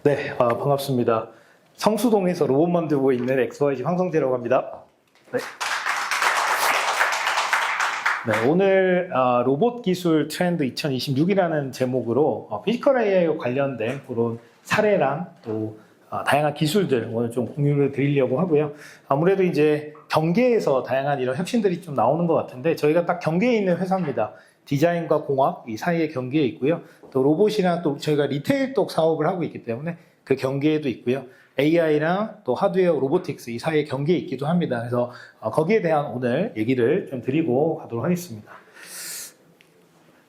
네, 반갑습니다. 성수동에서 로봇 만들고 있는 XYZ 황성재라고 합니다. 네. 네, 오늘 로봇 기술 트렌드 2026이라는 제목으로 피지컬 AI와 관련된 그런 사례랑 또 다양한 기술들 오늘 좀 공유를 드리려고 하고요. 아무래도 이제 경계에서 다양한 이런 혁신들이 좀 나오는 것 같은데 저희가 딱 경계에 있는 회사입니다. 디자인과 공학 이 사이의 경계에 있고요. 또 로봇이랑 또 저희가 리테일 쪽 사업을 하고 있기 때문에 그 경계에도 있고요. AI랑 또 하드웨어 로보틱스 이 사이의 경계에 있기도 합니다. 그래서 거기에 대한 오늘 얘기를 좀 드리고 가도록 하겠습니다.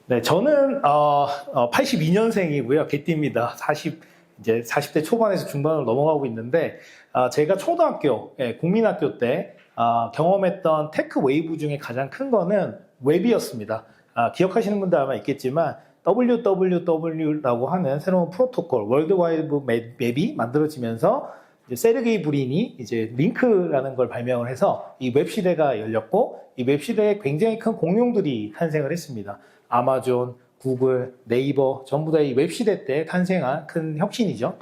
네, 저는 82년생이고요. 개띠입니다. 이제 40대 초반에서 중반으로 넘어가고 있는데 제가 초등학교, 국민학교 때 경험했던 테크 웨이브 중에 가장 큰 거는 웹이었습니다. 기억하시는 분들 아마 있겠지만 WWW라고 하는 새로운 프로토콜, 월드와이드 맵이 만들어지면서 이제 세르게이 브린이 이제 링크라는 걸 발명을 해서 이 웹 시대가 열렸고 이 웹 시대에 굉장히 큰 공룡들이 탄생을 했습니다. 아마존, 구글, 네이버 전부 다 이 웹 시대 때 탄생한 큰 혁신이죠.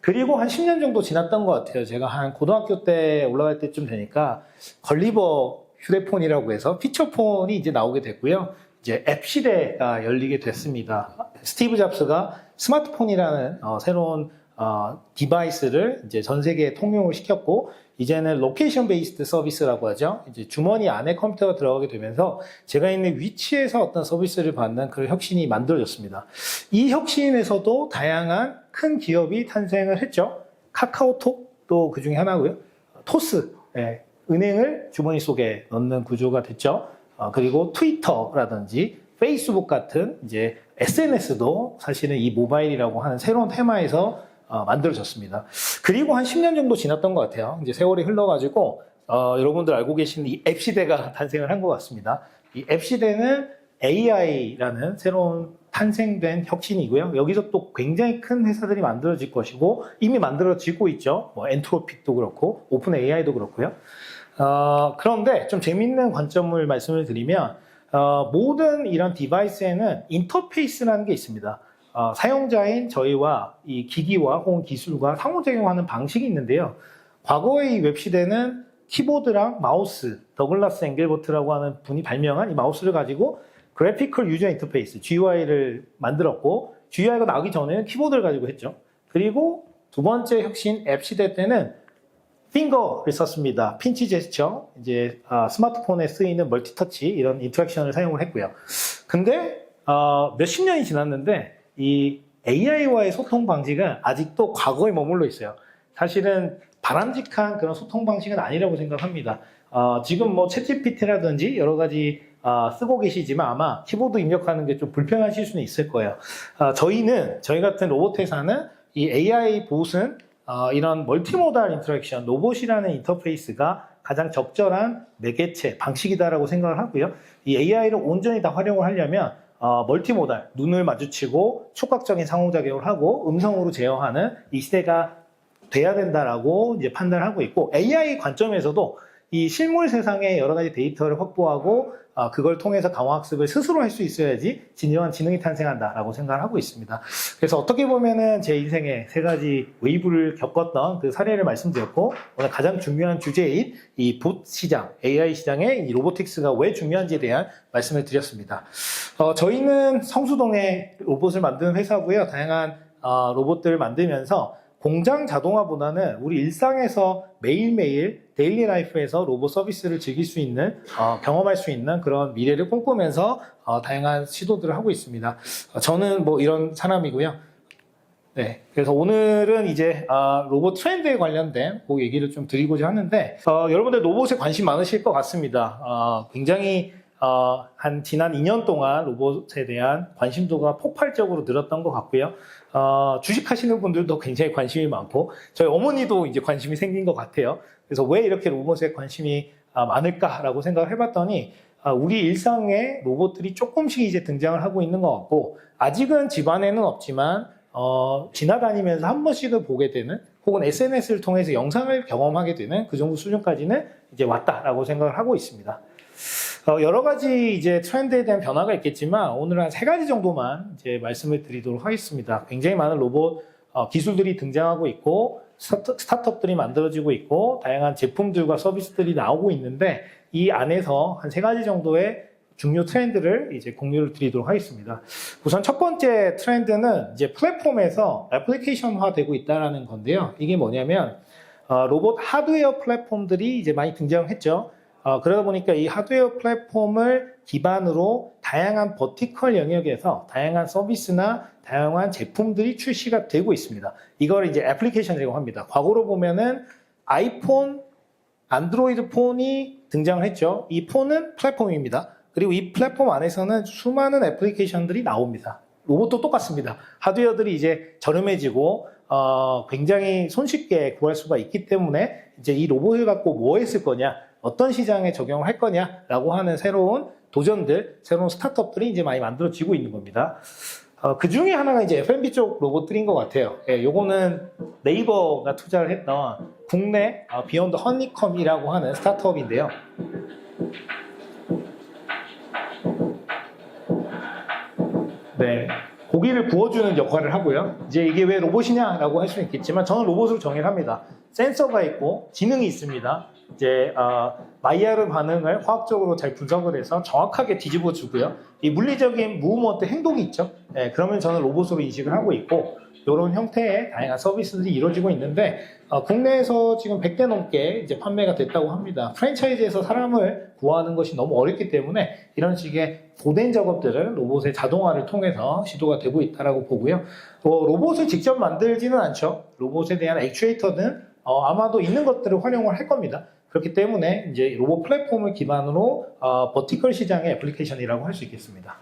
그리고 한 10년 정도 지났던 것 같아요. 제가 한 고등학교 때 올라갈 때쯤 되니까 걸리버 휴대폰이라고 해서 피처폰이 이제 나오게 됐고요. 이제 앱 시대가 열리게 됐습니다. 스티브 잡스가 스마트폰이라는 새로운 디바이스를 이제 전 세계에 통용을 시켰고 이제는 로케이션 베이스드 서비스라고 하죠. 이제 주머니 안에 컴퓨터가 들어가게 되면서 제가 있는 위치에서 어떤 서비스를 받는 그런 혁신이 만들어졌습니다. 이 혁신에서도 다양한 큰 기업이 탄생을 했죠. 카카오톡도 그 중에 하나고요. 토스, 은행을 주머니 속에 넣는 구조가 됐죠. 그리고 트위터라든지 페이스북 같은 이제 SNS도 사실은 이 모바일이라고 하는 새로운 테마에서 만들어졌습니다. 그리고 한 10년 정도 지났던 것 같아요. 이제 세월이 흘러가지고 여러분들 알고 계시는 이 앱 시대가 탄생을 한 것 같습니다. 이 앱 시대는 AI라는 새로운 탄생된 혁신이고요. 여기서 또 굉장히 큰 회사들이 만들어질 것이고 이미 만들어지고 있죠. 뭐 엔트로픽도 그렇고 오픈 AI도 그렇고요. 그런데 좀 재밌는 관점을 말씀을 드리면 모든 이런 디바이스에는 인터페이스라는 게 있습니다. 사용자인 저희와 이 기기와 혹은 기술과 상호작용하는 방식이 있는데요. 과거의 이 웹시대는 키보드랑 마우스, 더글라스 앵겔버트라고 하는 분이 발명한 이 마우스를 가지고 그래피컬 유저 인터페이스, GUI를 만들었고 GUI가 나오기 전에는 키보드를 가지고 했죠. 그리고 두 번째 혁신 앱 시대 때는 핑거를 썼습니다. 핀치 제스처, 이제 스마트폰에 쓰이는 멀티터치 이런 인터랙션을 사용을 했고요. 근데 몇십 년이 지났는데 이 AI와의 소통 방식은 아직도 과거에 머물러 있어요. 사실은 바람직한 그런 소통 방식은 아니라고 생각합니다. 지금 뭐 챗GPT라든지 여러 가지 쓰고 계시지만 아마 키보드 입력하는 게 좀 불편하실 수는 있을 거예요. 저희 같은 로봇 회사는 이 AI 봇은 이런 멀티모달 인터랙션, 로봇이라는 인터페이스가 가장 적절한 매개체, 방식이다라고 생각을 하고요. 이 AI를 온전히 다 활용을 하려면 멀티모달, 눈을 마주치고 촉각적인 상호작용을 하고 음성으로 제어하는 이 시대가 돼야 된다라고 이제 판단을 하고 있고 AI 관점에서도 이 실물 세상의 여러 가지 데이터를 확보하고 그걸 통해서 강화학습을 스스로 할 수 있어야지 진정한 지능이 탄생한다라고 생각을 하고 있습니다. 그래서 어떻게 보면은 제 인생에 세 가지 웨이브를 겪었던 그 사례를 말씀드렸고 오늘 가장 중요한 주제인 이 봇 시장, AI 시장의 이 로보틱스가 왜 중요한지에 대한 말씀을 드렸습니다. 저희는 성수동에 로봇을 만드는 회사고요. 다양한 로봇들을 만들면서 공장 자동화보다는 우리 일상에서 매일매일 데일리 라이프에서 로봇 서비스를 즐길 수 있는 경험할 수 있는 그런 미래를 꿈꾸면서 다양한 시도들을 하고 있습니다. 저는 뭐 이런 사람이고요. 네, 그래서 오늘은 이제 로봇 트렌드에 관련된 그 얘기를 좀 드리고자 하는데 여러분들 로봇에 관심 많으실 것 같습니다. 굉장히 지난 2년 동안 로봇에 대한 관심도가 폭발적으로 늘었던 것 같고요. 주식하시는 분들도 굉장히 관심이 많고, 저희 어머니도 이제 관심이 생긴 것 같아요. 그래서 왜 이렇게 로봇에 관심이 많을까라고 생각을 해봤더니, 우리 일상에 로봇들이 조금씩 이제 등장을 하고 있는 것 같고, 아직은 집안에는 없지만, 지나다니면서 한 번씩은 보게 되는, 혹은 SNS를 통해서 영상을 경험하게 되는 그 정도 수준까지는 이제 왔다라고 생각을 하고 있습니다. 여러 가지 이제 트렌드에 대한 변화가 있겠지만 오늘은 한 3가지 정도만 이제 말씀을 드리도록 하겠습니다. 굉장히 많은 로봇 기술들이 등장하고 있고 스타트업들이 만들어지고 있고 다양한 제품들과 서비스들이 나오고 있는데 이 안에서 한 3가지 정도의 중요 트렌드를 이제 공유를 드리도록 하겠습니다. 우선 첫 번째 트렌드는 이제 플랫폼에서 애플리케이션화 되고 있다는 건데요. 이게 뭐냐면 로봇 하드웨어 플랫폼들이 이제 많이 등장했죠. 그러다 보니까 이 하드웨어 플랫폼을 기반으로 다양한 버티컬 영역에서 다양한 서비스나 다양한 제품들이 출시가 되고 있습니다. 이걸 이제 애플리케이션이라고 합니다. 과거로 보면은 아이폰, 안드로이드 폰이 등장을 했죠. 이 폰은 플랫폼입니다. 그리고 이 플랫폼 안에서는 수많은 애플리케이션들이 나옵니다. 로봇도 똑같습니다. 하드웨어들이 이제 저렴해지고 굉장히 손쉽게 구할 수가 있기 때문에 이제 이 로봇을 갖고 뭐 했을 거냐, 어떤 시장에 적용을 할 거냐라고 하는 새로운 도전들, 새로운 스타트업들이 이제 많이 만들어지고 있는 겁니다. 그 중에 하나가 이제 F&B 쪽 로봇들인 것 같아요. 예, 요거는 네이버가 투자를 했던 국내 비욘드 허니컴이라고 하는 스타트업인데요. 네, 고기를 구워주는 역할을 하고요. 이제 이게 왜 로봇이냐라고 할 수는 있겠지만 저는 로봇으로 정의를 합니다. 센서가 있고 지능이 있습니다. 이제 마이야르 반응을 화학적으로 잘 분석을 해서 정확하게 뒤집어 주고요. 이 물리적인 무브먼트 행동이 있죠. 네, 그러면 저는 로봇으로 인식을 하고 있고 이런 형태의 다양한 서비스들이 이루어지고 있는데 국내에서 지금 100대 넘게 이제 판매가 됐다고 합니다. 프랜차이즈에서 사람을 구하는 것이 너무 어렵기 때문에 이런 식의 고된 작업들을 로봇의 자동화를 통해서 시도가 되고 있다고 보고요. 로봇을 직접 만들지는 않죠. 로봇에 대한 액추에이터는 아마도 있는 것들을 활용을 할 겁니다. 그렇기 때문에 이제 로봇 플랫폼을 기반으로 버티컬 시장의 애플리케이션이라고 할 수 있겠습니다.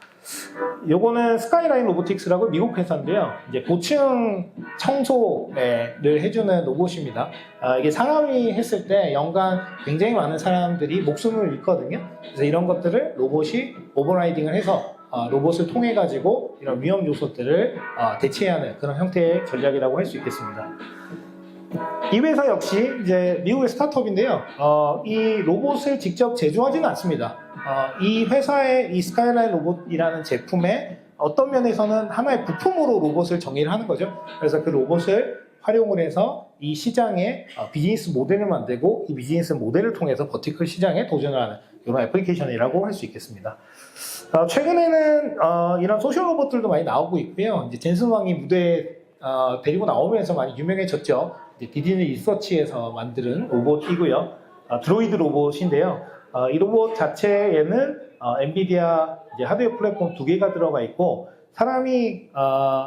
요거는 스카이라인 로보틱스라고 미국 회사인데요. 이제 고층 청소를 해주는 로봇입니다. 이게 사람이 했을 때 연간 굉장히 많은 사람들이 목숨을 잃거든요. 그래서 이런 것들을 로봇이 오버라이딩을 해서 로봇을 통해 가지고 이런 위험 요소들을 대체하는 그런 형태의 전략이라고 할 수 있겠습니다. 이 회사 역시 이제 미국의 스타트업인데요. 이 로봇을 직접 제조하지는 않습니다. 이 회사의 이 스카이라인 로봇이라는 제품의 어떤 면에서는 하나의 부품으로 로봇을 정의를 하는 거죠. 그래서 그 로봇을 활용을 해서 이 시장에 비즈니스 모델을 만들고 이 비즈니스 모델을 통해서 버티컬 시장에 도전을 하는 이런 애플리케이션이라고 할 수 있겠습니다. 최근에는 이런 소셜 로봇들도 많이 나오고 있고요. 이제 젠슨 왕이 무대에 데리고 나오면서 많이 유명해졌죠. 디즈니 리서치에서 만든 로봇이고요. 드로이드 로봇인데요. 이 로봇 자체에는 엔비디아 이제 하드웨어 플랫폼 2개가 들어가 있고 사람이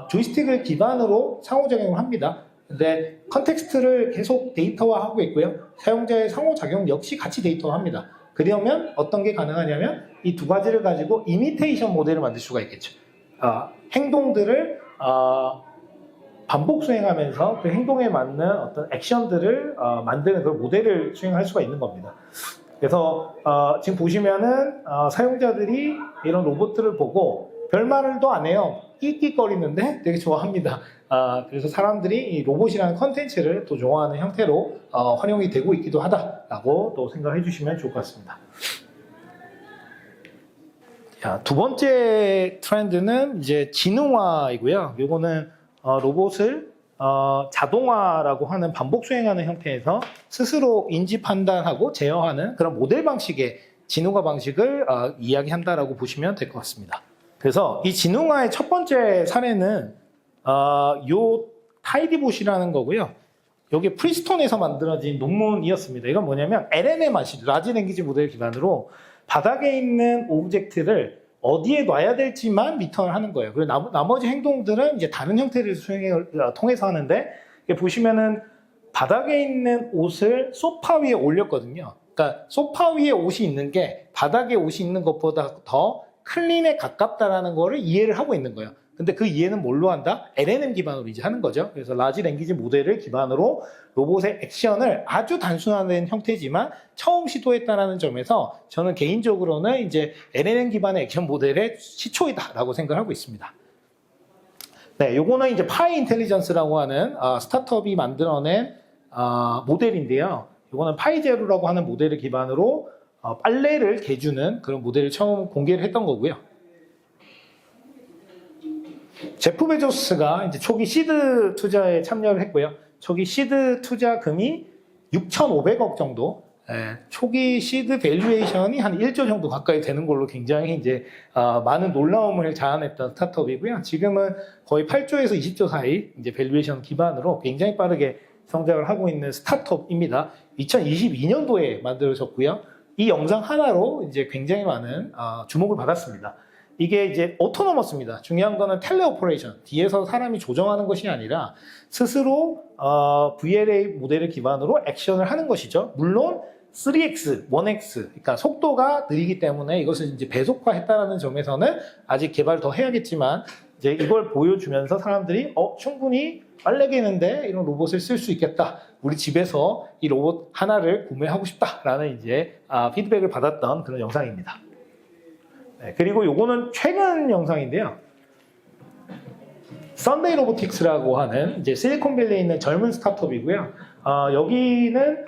조이스틱을 기반으로 상호작용을 합니다. 근데 컨텍스트를 계속 데이터화하고 있고요. 사용자의 상호작용 역시 같이 데이터화합니다. 그러면 어떤 게 가능하냐면 이 두 가지를 가지고 이미테이션 모델을 만들 수가 있겠죠. 행동들을 반복 수행하면서 그 행동에 맞는 어떤 액션들을 만드는 그런 모델을 수행할 수가 있는 겁니다. 그래서 지금 보시면은 사용자들이 이런 로봇들을 보고 별말도 안 해요. 끽끽거리는데 되게 좋아합니다. 그래서 사람들이 이 로봇이라는 컨텐츠를 또 좋아하는 형태로 활용이 되고 있기도 하다라고 또 생각해 주시면 좋을 것 같습니다. 자, 두 번째 트렌드는 이제 지능화이고요. 이거는 로봇을 자동화라고 하는 반복 수행하는 형태에서 스스로 인지 판단하고 제어하는 그런 모델 방식의 지능화 방식을 이야기한다라고 보시면 될 것 같습니다. 그래서 이 지능화의 첫 번째 사례는 요 타이디봇이라는 거고요. 여기 프리스톤에서 만들어진 논문이었습니다. 이건 뭐냐면 LLM 방식, 라지 랭귀지 모델 기반으로 바닥에 있는 오브젝트를 어디에 놔야 될지만 리턴을 하는 거예요. 그리고 나머지 행동들은 이제 다른 형태를 통해서 하는데, 보시면은 바닥에 있는 옷을 소파 위에 올렸거든요. 그러니까 소파 위에 옷이 있는 게 바닥에 옷이 있는 것보다 더 클린에 가깝다라는 거를 이해를 하고 있는 거예요. 근데 그 이해는 뭘로 한다? LLM 기반으로 이제 하는 거죠. 그래서 라지 랭귀지 모델을 기반으로 로봇의 액션을 아주 단순화된 형태지만 처음 시도했다는 점에서 저는 개인적으로는 이제 LLM 기반의 액션 모델의 시초이다라고 생각하고 있습니다. 네, 요거는 이제 파이 인텔리전스라고 하는 스타트업이 만들어낸 모델인데요. 요거는 파이제로라고 하는 모델을 기반으로 빨래를 개주는 그런 모델을 처음 공개를 했던 거고요. 제프 베조스가 이제 초기 시드 투자에 참여를 했고요. 초기 시드 투자금이 6,500억 정도. 초기 시드 밸류에이션이 한 1조 정도 가까이 되는 걸로 굉장히 이제 많은 놀라움을 자아냈던 스타트업이고요. 지금은 거의 8조에서 20조 사이 이제 밸류에이션 기반으로 굉장히 빠르게 성장을 하고 있는 스타트업입니다. 2022년도에 만들어졌고요. 이 영상 하나로 이제 굉장히 많은 주목을 받았습니다. 이게 이제 오토노머스입니다. 중요한 거는 텔레오퍼레이션, 뒤에서 사람이 조정하는 것이 아니라 스스로 VLA 모델을 기반으로 액션을 하는 것이죠. 물론 3x, 1x, 그러니까 속도가 느리기 때문에 이것을 이제 배속화했다는 점에서는 아직 개발 더 해야겠지만 이제 이걸 보여주면서 사람들이 충분히 빨래 개는데 이런 로봇을 쓸 수 있겠다. 우리 집에서 이 로봇 하나를 구매하고 싶다라는 이제 피드백을 받았던 그런 영상입니다. 네, 그리고 요거는 최근 영상인데요. 썬데이 로보틱스라고 하는 이제 실리콘밸리에 있는 젊은 스타트업이고요. 여기는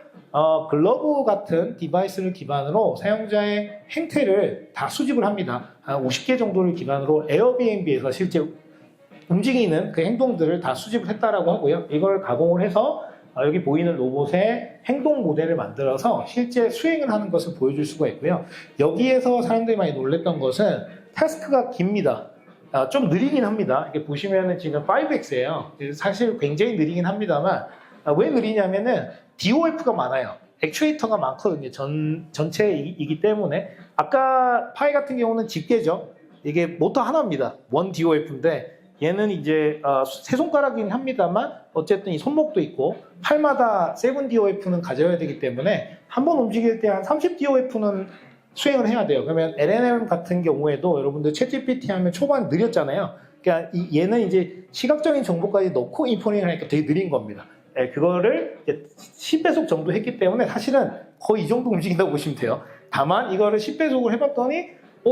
글러브 같은 디바이스를 기반으로 사용자의 행태를 다 수집을 합니다. 한 50개 정도를 기반으로 에어비앤비에서 실제 움직이는 그 행동들을 다 수집을 했다라고 하고요. 이걸 가공을 해서 여기 보이는 로봇의 행동 모델을 만들어서 실제 수행을 하는 것을 보여줄 수가 있고요. 여기에서 사람들이 많이 놀랬던 것은 타스크가 깁니다. 좀 느리긴 합니다. 이게 보시면은 지금 5X예요. 사실 굉장히 느리긴 합니다만 왜 느리냐면은 DOF가 많아요. 액추에이터가 많거든요. 전체이기 때문에 아까 파이 같은 경우는 집게죠. 이게 모터 하나입니다. 원 DOF인데 얘는 이제 세 손가락이긴 합니다만 어쨌든 이 손목도 있고 팔마다 7 DOF는 가져야 되기 때문에 한 번 움직일 때 한 30 DOF는 수행을 해야 돼요. 그러면 LLM 같은 경우에도 여러분들 챗GPT 하면 초반 느렸잖아요. 그러니까 얘는 이제 시각적인 정보까지 넣고 인포메이션을 하니까 되게 느린 겁니다. 그거를 10배속 정도 했기 때문에 사실은 거의 이 정도 움직인다고 보시면 돼요. 다만 이거를 10배속을 해봤더니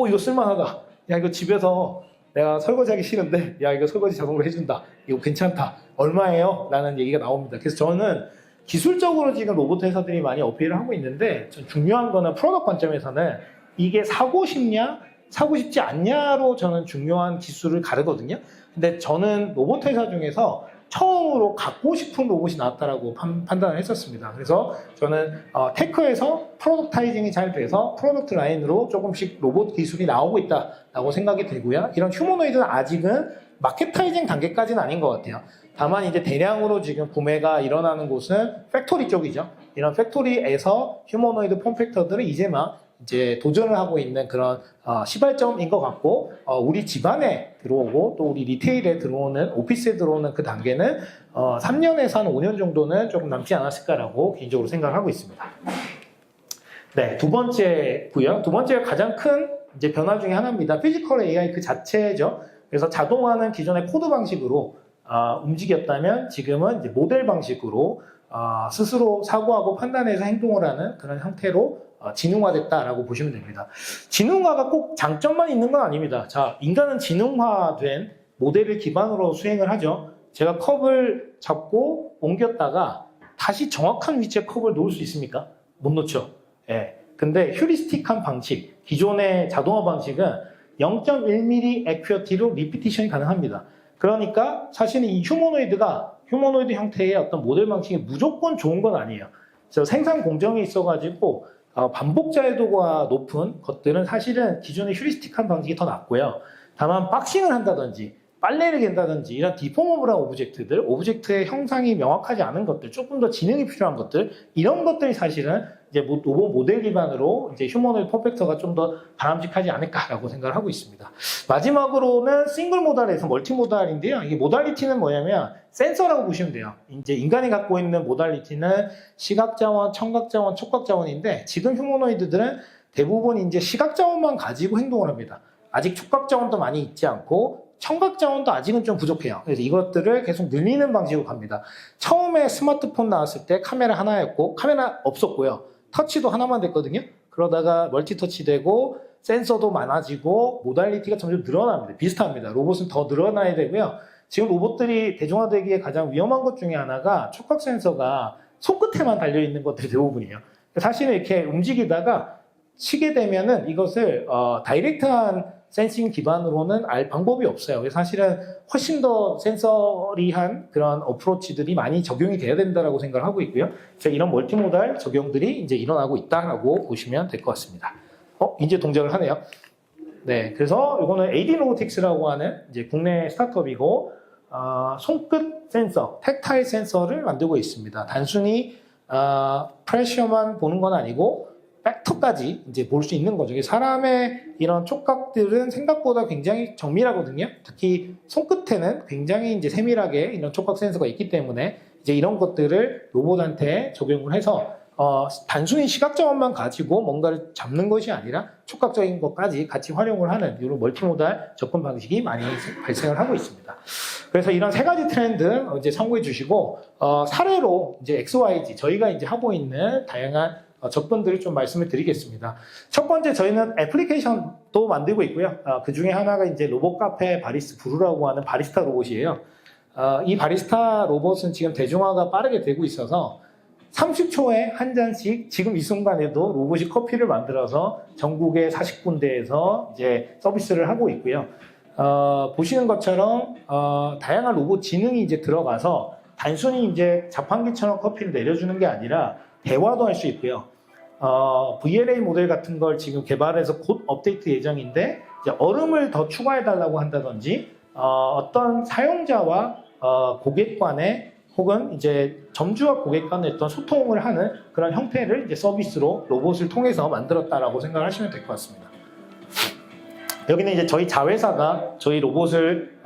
이거 쓸만하다. 야 이거 집에서 내가 설거지하기 싫은데 야 이거 설거지 자동으로 해준다. 이거 괜찮다. 얼마예요? 라는 얘기가 나옵니다. 그래서 저는 기술적으로 지금 로봇 회사들이 많이 어필을 하고 있는데 중요한 거는 프로덕트 관점에서는 이게 사고 싶냐 사고 싶지 않냐로 저는 중요한 기술을 가르거든요. 근데 저는 로봇 회사 중에서 처음으로 갖고 싶은 로봇이 나왔다라고 판단을 했었습니다. 그래서 저는 테크에서 프로덕타이징이 잘 돼서 프로덕트 라인으로 조금씩 로봇 기술이 나오고 있다라고 생각이 되고요. 이런 휴머노이드는 아직은 마케타이징 단계까지는 아닌 것 같아요. 다만 이제 대량으로 지금 구매가 일어나는 곳은 팩토리 쪽이죠. 이런 팩토리에서 휴머노이드 폼팩터들은 이제 막 이제 도전을 하고 있는 그런 시발점인 것 같고 우리 집안에 들어오고 또 우리 리테일에 들어오는 오피스에 들어오는 그 단계는 3년에서 한 5년 정도는 조금 남지 않았을까라고 개인적으로 생각을 하고 있습니다. 네, 두 번째고요. 두 번째가 가장 큰 이제 변화 중에 하나입니다. 피지컬 AI 그 자체죠. 그래서 자동화는 기존의 코드 방식으로 움직였다면 지금은 이제 모델 방식으로 스스로 사고하고 판단해서 행동을 하는 그런 형태로 지능화됐다라고 보시면 됩니다. 지능화가 꼭 장점만 있는 건 아닙니다. 자, 인간은 지능화된 모델을 기반으로 수행을 하죠. 제가 컵을 잡고 옮겼다가 다시 정확한 위치에 컵을 놓을 수 있습니까? 못 놓죠. 예. 근데 휴리스틱한 방식, 기존의 자동화 방식은 0.1mm 액큐어티로 리피티션이 가능합니다. 그러니까 사실은 이 휴머노이드 형태의 어떤 모델 방식이 무조건 좋은 건 아니에요. 그래서 생산 공정이 있어가지고 반복 자유도가 높은 것들은 사실은 기존의 휴리스틱한 방식이 더 낫고요. 다만 박싱을 한다든지 빨래를 갠다든지 이런 디포머블한 오브젝트의 형상이 명확하지 않은 것들, 조금 더 지능이 필요한 것들, 이런 것들이 사실은 이제 로봇 모델 기반으로 이제 휴머노이드 퍼펙터가 좀 더 바람직하지 않을까라고 생각을 하고 있습니다. 마지막으로는 싱글 모달에서 멀티 모달인데요. 이게 모달리티는 뭐냐면 센서라고 보시면 돼요. 이제 인간이 갖고 있는 모달리티는 시각 자원, 청각 자원, 촉각 자원인데 지금 휴머노이드들은 대부분 이제 시각 자원만 가지고 행동을 합니다. 아직 촉각 자원도 많이 있지 않고 청각 자원도 아직은 좀 부족해요. 그래서 이것들을 계속 늘리는 방식으로 갑니다. 처음에 스마트폰 나왔을 때 카메라 하나였고 카메라 없었고요. 터치도 하나만 됐거든요. 그러다가 멀티터치 되고 센서도 많아지고 모달리티가 점점 늘어납니다. 비슷합니다. 로봇은 더 늘어나야 되고요. 지금 로봇들이 대중화되기에 가장 위험한 것 중에 하나가 촉각 센서가 손끝에만 달려있는 것들이 대부분이에요. 사실은 이렇게 움직이다가 치게 되면은 이것을 다이렉트한 센싱 기반으로는 알 방법이 없어요. 그래서 사실은 훨씬 더 센서리한 그런 어프로치들이 많이 적용이 돼야 된다라고 생각을 하고 있고요. 그래서 이런 멀티모달 적용들이 이제 일어나고 있다라고 보시면 될 것 같습니다. 이제 동작을 하네요. 네, 그래서 이거는 AD 로보틱스라고 하는 이제 국내 스타트업이고 손끝 센서, 텍타일 센서를 만들고 있습니다. 단순히 프레셔만 보는 건 아니고 팩터까지 이제 볼 수 있는 거죠. 사람의 이런 촉각들은 생각보다 굉장히 정밀하거든요. 특히 손끝에는 굉장히 이제 세밀하게 이런 촉각 센서가 있기 때문에 이제 이런 것들을 로봇한테 적용을 해서 단순히 시각적으로만 가지고 뭔가를 잡는 것이 아니라 촉각적인 것까지 같이 활용을 하는 이런 멀티모달 접근 방식이 많이 발생을 하고 있습니다. 그래서 이런 세 가지 트렌드 이제 참고해 주시고 사례로 이제 XYZ 저희가 이제 하고 있는 다양한 접근들을 좀 말씀을 드리겠습니다. 첫 번째 저희는 애플리케이션도 만들고 있고요. 그 중에 하나가 이제 로봇 카페 바리스 브루라고 하는 바리스타 로봇이에요. 이 바리스타 로봇은 지금 대중화가 빠르게 되고 있어서 30초에 한 잔씩 지금 이 순간에도 로봇이 커피를 만들어서 전국의 40군데에서 이제 서비스를 하고 있고요. 보시는 것처럼 다양한 로봇 지능이 이제 들어가서 단순히 이제 자판기처럼 커피를 내려주는 게 아니라 대화도 할 수 있고요. VLA 모델 같은 걸 지금 개발해서 곧 업데이트 예정인데 이제 얼음을 더 추가해달라고 한다든지 어떤 사용자와 고객 간의 혹은 이제 점주와 고객 간의 어떤 소통을 하는 그런 형태를 이제 서비스로 로봇을 통해서 만들었다라고 생각하시면 될 것 같습니다. 여기는 이제 저희 자회사가 저희 로봇을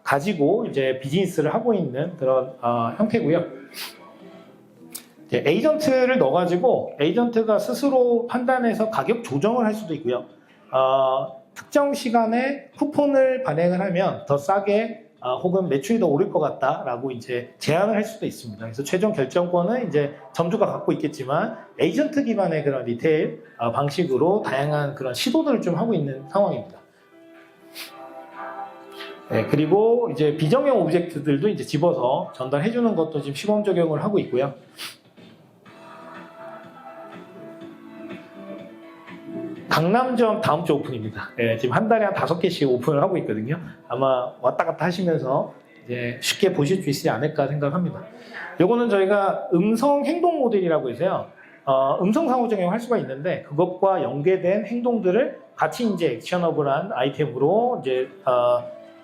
가지고 이제 비즈니스를 하고 있는 그런 형태고요. 에이전트를 넣어가지고 에이전트가 스스로 판단해서 가격 조정을 할 수도 있고요. 특정 시간에 쿠폰을 발행을 하면 더 싸게 혹은 매출이 더 오를 것 같다라고 이제 제안을 할 수도 있습니다. 그래서 최종 결정권은 이제 점주가 갖고 있겠지만 에이전트 기반의 그런 리테일 방식으로 다양한 그런 시도들을 좀 하고 있는 상황입니다. 네, 그리고 이제 비정형 오브젝트들도 이제 집어서 전달해주는 것도 지금 시범 적용을 하고 있고요. 강남점 다음 주 오픈입니다. 네, 지금 한 달에 한 5개씩 오픈을 하고 있거든요. 아마 왔다 갔다 하시면서 이제 쉽게 보실 수 있지 않을까 생각합니다. 요거는 저희가 음성 행동 모델이라고 해서요. 음성 상호작용을 할 수가 있는데 그것과 연계된 행동들을 같이 이제 액셔너블한 아이템으로 이제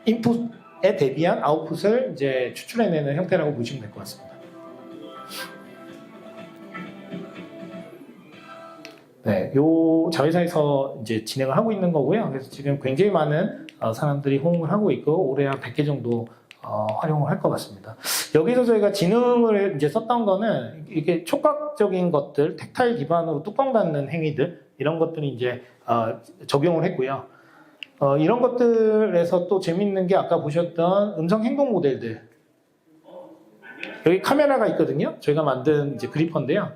인풋에 대비한 아웃풋을 이제 추출해내는 형태라고 보시면 될 것 같습니다. 네, 요 자회사에서 이제 진행을 하고 있는 거고요. 그래서 지금 굉장히 많은 사람들이 호응을 하고 있고 올해 한 100개 정도 활용을 할 것 같습니다. 여기서 저희가 지능을 이제 썼던 거는 이게 촉각적인 것들, 텍타일 기반으로 뚜껑 닫는 행위들 이런 것들이 이제 적용을 했고요. 이런 것들에서 또 재밌는 게 아까 보셨던 음성 행동 모델들. 여기 카메라가 있거든요. 저희가 만든 이제 그리퍼인데요.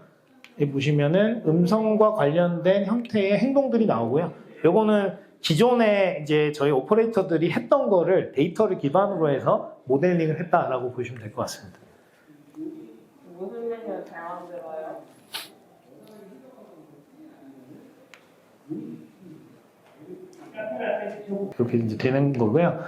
여기 보시면은 음성과 관련된 형태의 행동들이 나오고요. 요거는 기존에 이제 저희 오퍼레이터들이 했던 거를 데이터를 기반으로 해서 모델링을 했다라고 보시면 될 것 같습니다. 무슨 메뉴 잘 만들어요? 이렇게 이제 되는 거고요.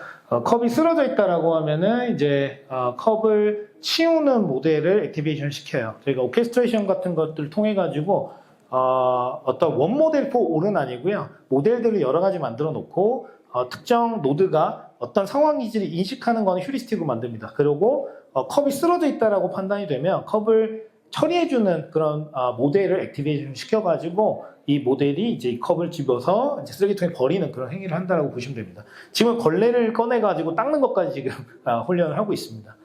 컵이 쓰러져 있다라고 하면은 이제 컵을 치우는 모델을 액티베이션 시켜요. 저희가 오케스트레이션 같은 것들을 통해 가지고 어떤 원 모델 포 올은 아니고요. 모델들을 여러 가지 만들어 놓고 특정 노드가 어떤 상황인지를 인식하는 거는 휴리스틱으로 만듭니다. 그리고 컵이 쓰러져 있다라고 판단이 되면 컵을 처리해주는 그런 모델을 액티베이션 시켜가지고 이 모델이 이제 이 컵을 집어서 이제 쓰레기통에 버리는 그런 행위를 한다라고 보시면 됩니다. 지금 걸레를 꺼내가지고 닦는 것까지 지금 훈련을 하고 있습니다.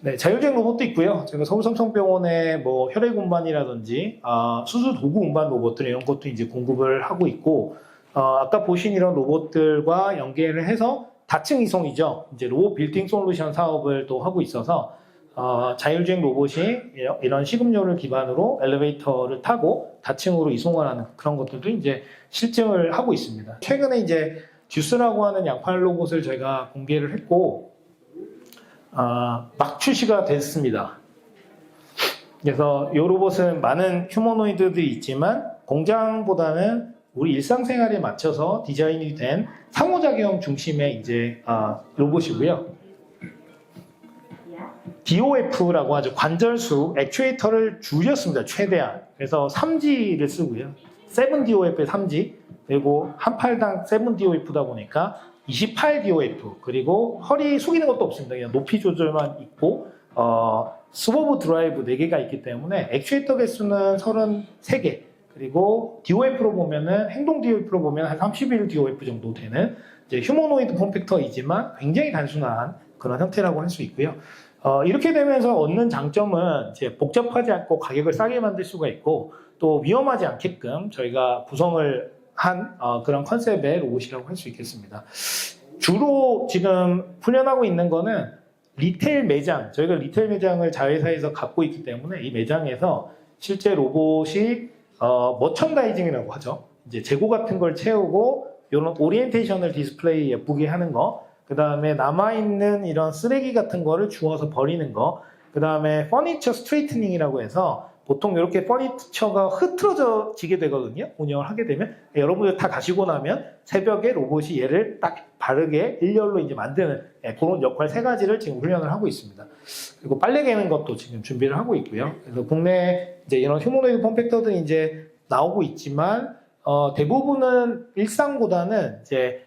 네, 자율주행 로봇도 있고요. 저희가 서울삼성병원에 뭐 혈액 운반이라든지 수술 도구 운반 로봇들 이런 것도 이제 공급을 하고 있고 아까 보신 이런 로봇들과 연계를 해서 다층 이송이죠. 이제 로봇 빌딩 솔루션 사업을 또 하고 있어서 자율주행 로봇이 이런 식음료를 기반으로 엘리베이터를 타고 다층으로 이송을 하는 그런 것들도 이제 실증을 하고 있습니다. 최근에 이제 듀스라고 하는 양팔 로봇을 저희가 공개를 했고 막 출시가 됐습니다. 그래서 이 로봇은 많은 휴머노이드들이 있지만 공장보다는 우리 일상생활에 맞춰서 디자인이 된 상호작용 중심의 이제 로봇이고요. DOF라고 하죠. 관절수 액추에이터를 줄였습니다. 최대한. 그래서 3G를 쓰고요. 7DOF의 3G 그리고 한 팔당 7DOF다 보니까 28DOF 그리고 허리 숙이는 것도 없습니다. 그냥 높이 조절만 있고 스워브 드라이브 4개가 있기 때문에 액추에이터 개수는 33개 그리고 DOF로 보면은 행동 DOF로 보면 한 31 DOF 정도 되는 이제 휴머노이드 폼팩터이지만 굉장히 단순한 그런 형태라고 할 수 있고요. 이렇게 되면서 얻는 장점은 이제 복잡하지 않고 가격을 싸게 만들 수가 있고 또 위험하지 않게끔 저희가 구성을 한 그런 컨셉의 로봇이라고 할 수 있겠습니다. 주로 지금 훈련하고 있는 거는 리테일 매장, 저희가 리테일 매장을 자회사에서 갖고 있기 때문에 이 매장에서 실제 로봇이 머천다이징이라고 하죠. 이제 재고 같은 걸 채우고 이런 오리엔테이션을 디스플레이 예쁘게 하는 거, 그 다음에 남아있는 이런 쓰레기 같은 거를 주워서 버리는 거, 그 다음에 퍼니처 스트레이트닝이라고 해서 보통 이렇게 퍼니처가 흐트러지게 되거든요. 운영을 하게 되면 여러분들 다 가시고 나면 새벽에 로봇이 얘를 딱 바르게 일렬로 이제 만드는 그런 역할 3가지를 지금 훈련을 하고 있습니다. 그리고 빨래 개는 것도 지금 준비를 하고 있고요. 그래서 국내 이제 이런 휴머노이드 폼팩터들이 이제 나오고 있지만 대부분은 일상보다는 이제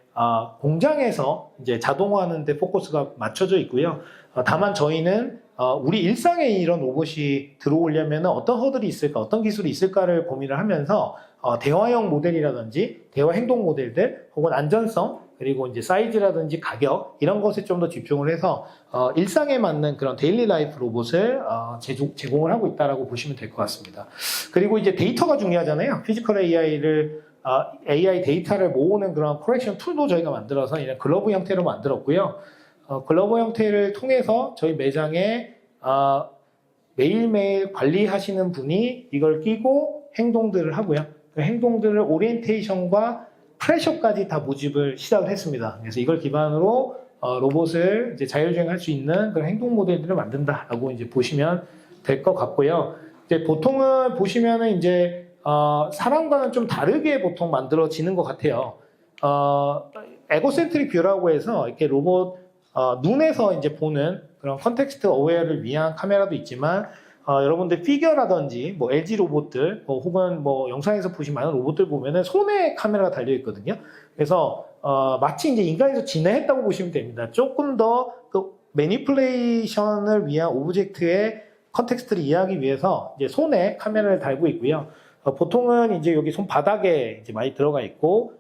공장에서 이제 자동화하는 데 포커스가 맞춰져 있고요. 다만 저희는 우리 일상에 이런 로봇이 들어오려면 어떤 허들이 있을까, 어떤 기술이 있을까를 고민을 하면서 대화형 모델이라든지 대화 행동 모델들 혹은 안전성 그리고 이제 사이즈라든지 가격 이런 것에 좀 더 집중을 해서 일상에 맞는 그런 데일리 라이프 로봇을 제공을 하고 있다라고 보시면 될 것 같습니다. 그리고 이제 데이터가 중요하잖아요. 피지컬 AI 데이터를 모으는 그런 컬렉션 툴도 저희가 만들어서 이런 글러브 형태로 만들었고요. 글러브 형태를 통해서 저희 매장에 매일매일 관리하시는 분이 이걸 끼고 행동들을 하고요. 그 행동들을 오리엔테이션과 프레셔까지 다 모집을 시작을 했습니다. 그래서 이걸 기반으로 로봇을 이제 자율주행할 수 있는 그런 행동 모델들을 만든다라고 이제 보시면 될 것 같고요. 이제 보통은 보시면은 이제 사람과는 좀 다르게 보통 만들어지는 것 같아요. 에고센트릭 뷰라고 해서 이렇게 로봇 눈에서 이제 보는 그런 컨텍스트 어웨어를 위한 카메라도 있지만 여러분들 피겨라든지 뭐 LG 로봇들 혹은 뭐 영상에서 보신 많은 로봇들 보면은 손에 카메라가 달려 있거든요. 그래서 마치 이제 인간에서 진화했다고 보시면 됩니다. 조금 더 그 매니플레이션을 위한 오브젝트의 컨텍스트를 이해하기 위해서 이제 손에 카메라를 달고 있고요. 보통은 이제 여기 손바닥에 이제 많이 들어가 있고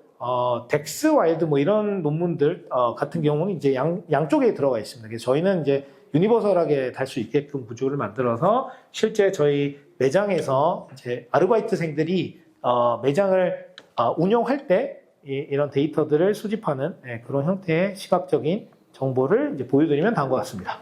덱스 와일드 뭐 이런 논문들 같은 경우는 이제 양쪽에 들어가 있습니다. 그래서 저희는 이제 유니버설하게 달 수 있게끔 구조를 만들어서 실제 저희 매장에서 이제 아르바이트생들이 매장을 운영할 때 이런 데이터들을 수집하는 그런 형태의 시각적인 정보를 이제 보여드리면 다음과 같습니다.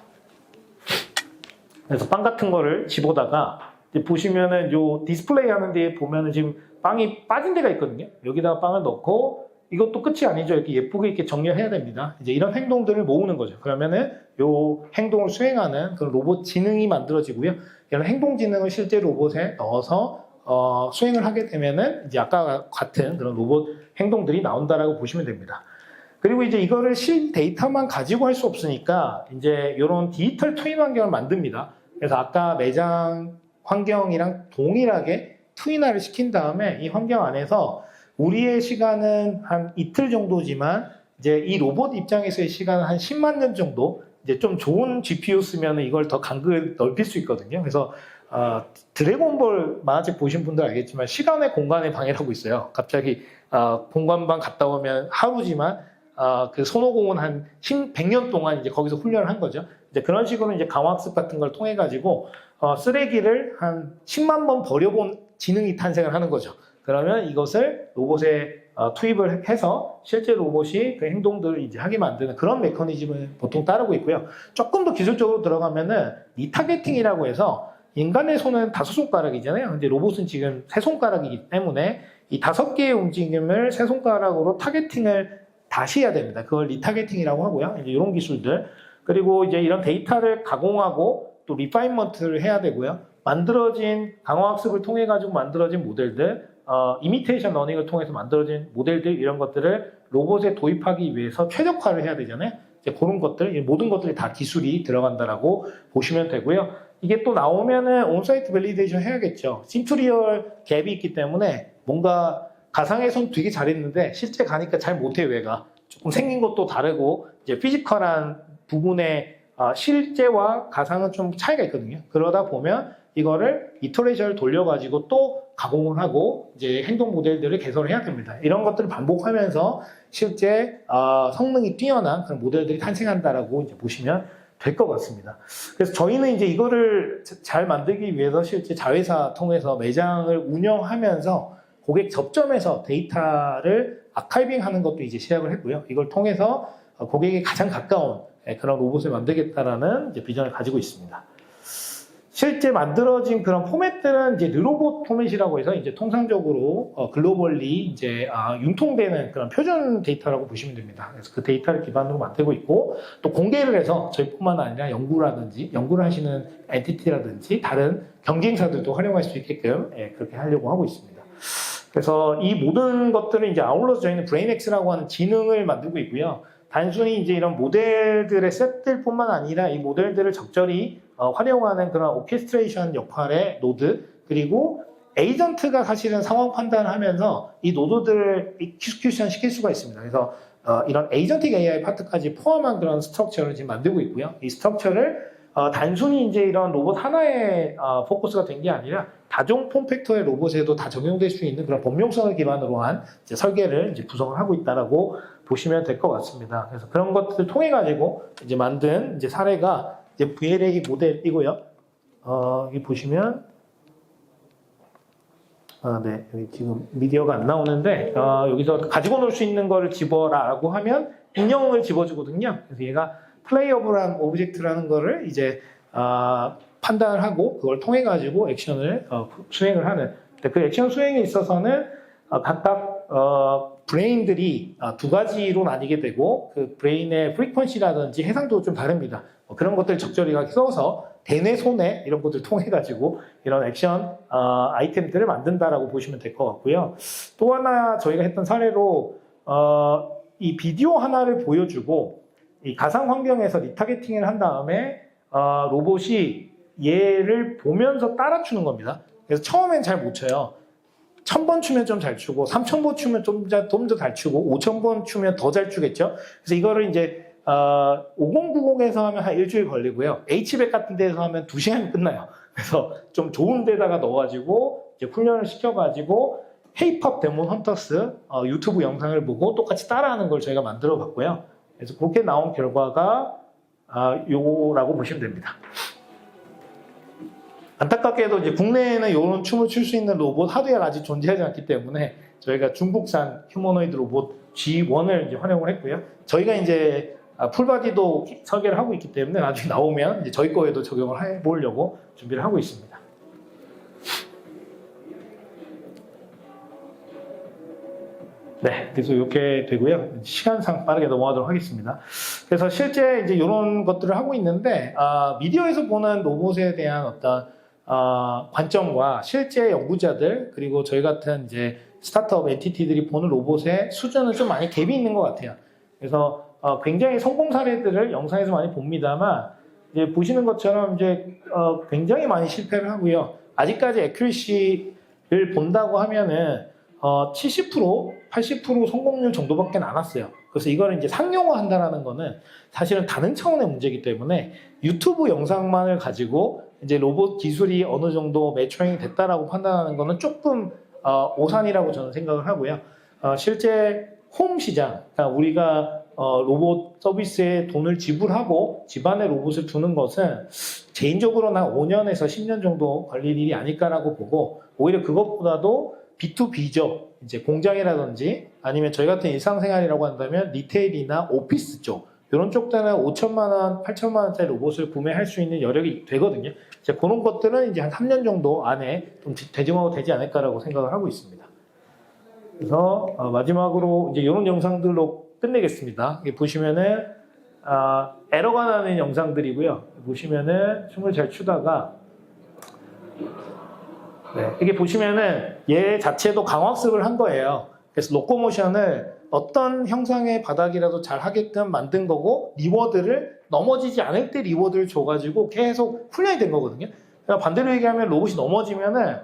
그래서 빵 같은 거를 집어다가 이제 보시면은 요 디스플레이 하는 데 보면은 지금 빵이 빠진 데가 있거든요. 여기다가 빵을 넣고 이것도 끝이 아니죠. 이렇게 예쁘게 이렇게 정렬해야 됩니다. 이제 이런 행동들을 모으는 거죠. 그러면은 요 행동을 수행하는 그런 로봇 지능이 만들어지고요. 이런 행동 지능을 실제 로봇에 넣어서 수행을 하게 되면은 이제 아까 같은 그런 로봇 행동들이 나온다라고 보시면 됩니다. 그리고 이제 이거를 실 데이터만 가지고 할 수 없으니까 이제 이런 디지털 트윈 환경을 만듭니다. 그래서 아까 매장 환경이랑 동일하게 트윈화를 시킨 다음에 이 환경 안에서 우리의 시간은 한 이틀 정도지만 이제 이 로봇 입장에서의 시간은 한 10만 년 정도 이제 좀 좋은 GPU 쓰면 이걸 더 간극을 넓힐 수 있거든요. 그래서 드래곤볼 만화책 보신 분들 알겠지만 시간의 공간의 방해라고 있어요. 갑자기 공간방 갔다 오면 하루지만 그 손오공은 한 100년 동안 이제 거기서 훈련을 한 거죠. 이제 그런 식으로 이제 강화학습 같은 걸 통해 가지고 쓰레기를 한 10만 번 버려본 지능이 탄생을 하는 거죠. 그러면 이것을 로봇에 투입을 해서 실제 로봇이 그 행동들을 이제 하게 만드는 그런 메커니즘을 보통 따르고 있고요. 조금 더 기술적으로 들어가면은 리타게팅이라고 해서 인간의 손은 5손가락이잖아요. 근데 로봇은 지금 3손가락이기 때문에 이 5개의 움직임을 3손가락으로 타겟팅을 다시 해야 됩니다. 그걸 리타게팅이라고 하고요. 이제 이런 기술들. 그리고 이제 이런 데이터를 가공하고 또 리파인먼트를 해야 되고요. 만들어진 강화학습을 통해 가지고 만들어진 모델들 이미테이션 러닝을 통해서 만들어진 모델들 이런 것들을 로봇에 도입하기 위해서 최적화를 해야 되잖아요. 이제 그런 것들, 이 모든 것들이 다 기술이 들어간다라고 보시면 되고요. 이게 또 나오면은 온사이트 밸리데이션 해야겠죠. 심투리얼 갭이 있기 때문에 뭔가 가상에선 되게 잘했는데 실제 가니까 잘 못해요, 얘가. 조금 생긴 것도 다르고 이제 피지컬한 부분에 실제와 가상은 좀 차이가 있거든요. 그러다 보면 이거를 이터레이션을 돌려가지고 또 가공을 하고 이제 행동 모델들을 개설을 해야 됩니다. 이런 것들을 반복하면서 실제 성능이 뛰어난 그런 모델들이 탄생한다라고 이제 보시면 될 것 같습니다. 그래서 저희는 이제 이거를 잘 만들기 위해서 실제 자회사 통해서 매장을 운영하면서 고객 접점에서 데이터를 아카이빙하는 것도 이제 시작을 했고요. 이걸 통해서 고객에 가장 가까운 그런 로봇을 만들겠다라는 이제 비전을 가지고 있습니다. 실제 만들어진 그런 포맷들은 이제 느로봇 포맷이라고 해서 이제 통상적으로 글로벌리 이제 융통되는 그런 표준 데이터라고 보시면 됩니다. 그래서 그 데이터를 기반으로 만들고 있고 또 공개를 해서 저희뿐만 아니라 연구를 하시는 엔티티라든지 다른 경쟁사들도 활용할 수 있게끔 그렇게 하려고 하고 있습니다. 그래서 이 모든 것들을 이제 아울러서 저희는 브레인엑스라고 하는 지능을 만들고 있고요. 단순히 이제 이런 모델들의 셋들뿐만 아니라 이 모델들을 적절히 활용하는 그런 오케스트레이션 역할의 노드, 그리고 에이전트가 사실은 상황 판단을 하면서 이 노드들을 익스큐션 시킬 수가 있습니다. 그래서 이런 에이전틱 AI 파트까지 포함한 그런 스트럭처를 지금 만들고 있고요. 이 스트럭처를 단순히 이제 이런 로봇 하나에 포커스가 된 게 아니라 다종 폼팩터의 로봇에도 다 적용될 수 있는 그런 범용성을 기반으로 한 이제 설계를 이제 구성을 하고 있다라고 보시면 될 것 같습니다. 그래서 그런 것들을 통해 가지고 이제 만든 이제 사례가 이제 VLA 모델이고요. 여기 보시면 네, 여기 지금 미디어가 안 나오는데 여기서 가지고 놀 수 있는 거를 집어라라고 하면 인형을 집어주거든요. 그래서 얘가 플레이어블한 오브젝트라는 거를 이제 판단을 하고 그걸 통해 가지고 액션을 수행을 하는. 그 액션 수행에 있어서는 각각 브레인들이 두 가지로 나뉘게 되고 그 브레인의 프리퀀시라든지 해상도 좀 다릅니다. 그런 것들 적절히 써서 대뇌, 소뇌 이런 것들 통해 가지고 이런 액션 아이템들을 만든다라고 보시면 될 것 같고요. 또 하나 저희가 했던 사례로 이 비디오 하나를 보여주고 이 가상 환경에서 리타게팅을 한 다음에 로봇이 얘를 보면서 따라추는 겁니다. 그래서 처음엔 잘 못 쳐요. 1000번 추면 좀 잘 추고 3000번 추면 좀 더 잘 추고 5000번 추면 더 잘 추겠죠. 그래서 이거를 이제 5090에서 하면 한 일주일 걸리고요. H백 같은 데서 하면 2시간이 끝나요. 그래서 좀 좋은 데다가 넣어가지고 이제 훈련을 시켜가지고 헤이팝 데몬 헌터스 유튜브 영상을 보고 똑같이 따라하는 걸 저희가 만들어 봤고요. 그래서 그렇게 나온 결과가 요거라고 보시면 됩니다. 안타깝게도 이제 국내에는 이런 춤을 출 수 있는 로봇 하드웨어가 아직 존재하지 않기 때문에 저희가 중국산 휴머노이드 로봇 G1을 이제 활용을 했고요. 저희가 이제 풀바디도 설계를 하고 있기 때문에 나중에 나오면 이제 저희 거에도 적용을 해보려고 준비를 하고 있습니다. 네, 그래서 이렇게 되고요. 시간상 빠르게 넘어가도록 하겠습니다. 그래서 실제 이제 이런 것들을 하고 있는데 미디어에서 보는 로봇에 대한 어떤 관점과 실제 연구자들 그리고 저희 같은 이제 스타트업 엔티티들이 보는 로봇의 수준은 좀 많이 갭이 있는 것 같아요. 그래서 굉장히 성공 사례들을 영상에서 많이 봅니다만 이제 보시는 것처럼 이제 굉장히 많이 실패를 하고요. 아직까지 애큐리시를 본다고 하면은 70%, 80% 성공률 정도밖에 안 왔어요. 그래서 이거를 이제 상용화한다라는 거는 사실은 다른 차원의 문제이기 때문에 유튜브 영상만을 가지고 이제 로봇 기술이 어느 정도 매추링이 됐다라고 판단하는 거는 조금 오산이라고 저는 생각을 하고요. 실제 홈 시장, 그러니까 우리가 로봇 서비스에 돈을 지불하고 집안에 로봇을 두는 것은 개인적으로는 5년에서 10년 정도 걸릴 일이 아닐까라고 보고 오히려 그것보다도 B2B죠. 이제 공장이라든지 아니면 저희 같은 일상생활이라고 한다면 리테일이나 오피스 쪽 이런 쪽들은 5천만 원, 8천만 원짜리 로봇을 구매할 수 있는 여력이 되거든요. 이제 그런 것들은 이제 한 3년 정도 안에 좀 대중화가 되지 않을까라고 생각을 하고 있습니다. 그래서 마지막으로 이제 이런 영상들로 끝내겠습니다. 여기 보시면은 에러가 나는 영상들이고요. 보시면은 춤을 잘 추다가 네, 이게 보시면은 얘 자체도 강화학습을 한 거예요. 그래서 로코모션을 어떤 형상의 바닥이라도 잘 하게끔 만든 거고, 리워드를 넘어지지 않을 때 리워드를 줘가지고 계속 훈련이 된 거거든요. 그러니까 반대로 얘기하면 로봇이 넘어지면은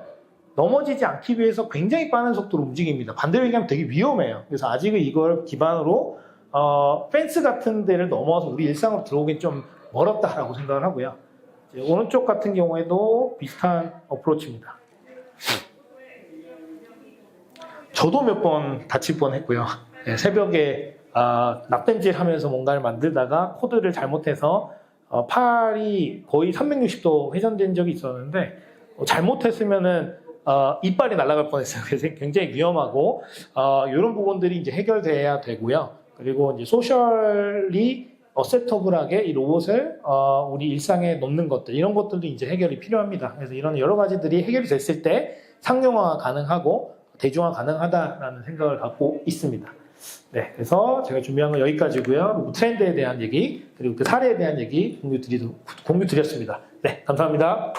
넘어지지 않기 위해서 굉장히 빠른 속도로 움직입니다. 반대로 얘기하면 되게 위험해요. 그래서 아직은 이걸 기반으로 펜스 같은 데를 넘어서 우리 일상으로 들어오긴 좀 멀었다라고 생각을 하고요. 이제 오른쪽 같은 경우에도 비슷한 어프로치입니다. 저도 몇 번 다칠 뻔했고요. 네, 새벽에 낙뱀질 하면서 뭔가를 만들다가 코드를 잘못해서 팔이 거의 360도 회전된 적이 있었는데 잘못했으면은 이빨이 날아갈 뻔했어요. 그래서 굉장히 위험하고 이런 부분들이 이제 해결돼야 되고요. 그리고 이제 소셜리 어셉터블하게 이 로봇을 우리 일상에 넣는 것들 이런 것들도 이제 해결이 필요합니다. 그래서 이런 여러 가지들이 해결이 됐을 때 상용화 가능하고 대중화 가능하다라는 생각을 갖고 있습니다. 네, 그래서 제가 준비한 건 여기까지고요. 로봇 트렌드에 대한 얘기 그리고 그 사례에 대한 얘기 공유 드렸습니다. 네, 감사합니다.